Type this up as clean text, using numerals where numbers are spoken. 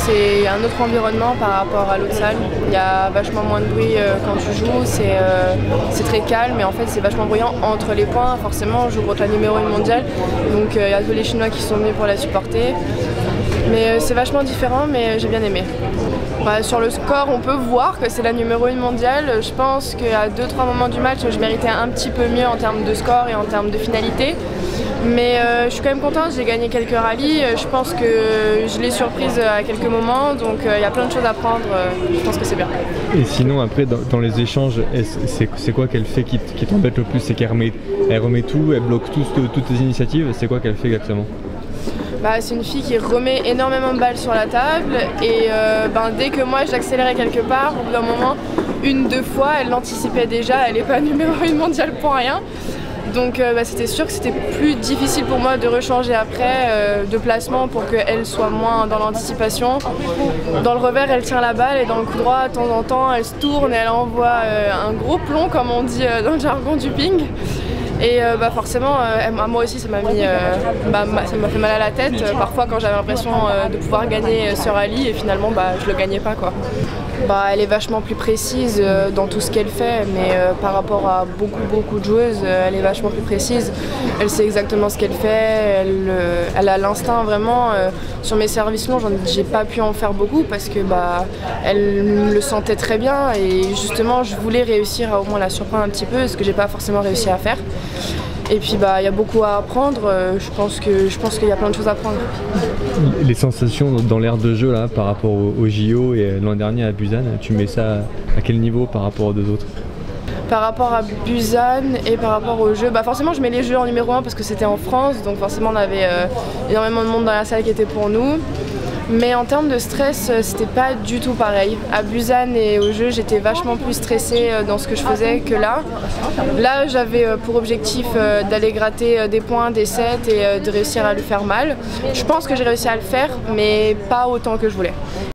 c'est un autre environnement par rapport à l'autre salle. Il y a vachement moins de bruit quand tu joues, c'est très calme et en fait c'est vachement bruyant entre les points. Forcément, on joue contre la numéro 1 mondiale, donc il y a tous les Chinois qui sont venus pour la supporter. Mais c'est vachement différent, mais j'ai bien aimé. Sur le score, on peut voir que c'est la numéro 1 mondiale. Je pense qu'à 2-3 moments du match, je méritais un petit peu mieux en termes de score et en termes de finalité. Mais je suis quand même contente, j'ai gagné quelques rallyes. Je pense que je l'ai surprise à quelques moments, donc il y a plein de choses à prendre. Je pense que c'est bien. Et sinon, après, dans les échanges, c'est quoi qu'elle fait qui t'embête le plus? C'est qu'elle remet tout, elle bloque toutes tes initiatives. C'est quoi qu'elle fait exactement? C'est une fille qui remet énormément de balles sur la table et dès que moi j'accélérais quelque part, au bout d'un moment, 1-2 fois, elle l'anticipait déjà, elle n'est pas numéro 1 mondiale pour rien. Donc c'était sûr que c'était plus difficile pour moi de rechanger après de placement pour qu'elle soit moins dans l'anticipation. Dans le revers, elle tient la balle et dans le coup droit, de temps en temps, elle se tourne et elle envoie un gros plomb, comme on dit dans le jargon du ping. Et forcément, moi aussi ça m'a fait mal à la tête, parfois quand j'avais l'impression de pouvoir gagner ce rallye et finalement je le gagnais pas, quoi. Elle est vachement plus précise dans tout ce qu'elle fait, mais par rapport à beaucoup de joueuses, elle est vachement plus précise. Elle sait exactement ce qu'elle fait, elle a l'instinct vraiment. Sur mes services longs, j'ai pas pu en faire beaucoup parce que elle le sentait très bien et justement je voulais réussir à au moins la surprendre un petit peu, ce que j'ai pas forcément réussi à faire. Et puis il y a beaucoup à apprendre, je pense qu'il y a plein de choses à apprendre. Les sensations dans l'air de jeu là, par rapport au JO et l'an dernier à Busan, tu mets ça à quel niveau par rapport aux deux autres? Par rapport à Busan et par rapport aux jeux, forcément je mets les jeux en numéro 1 parce que c'était en France, donc forcément on avait énormément de monde dans la salle qui était pour nous. Mais en termes de stress, c'était pas du tout pareil. À Busan et au jeu, j'étais vachement plus stressée dans ce que je faisais que là. Là, j'avais pour objectif d'aller gratter des points, des sets et de réussir à lui faire mal. Je pense que j'ai réussi à le faire, mais pas autant que je voulais.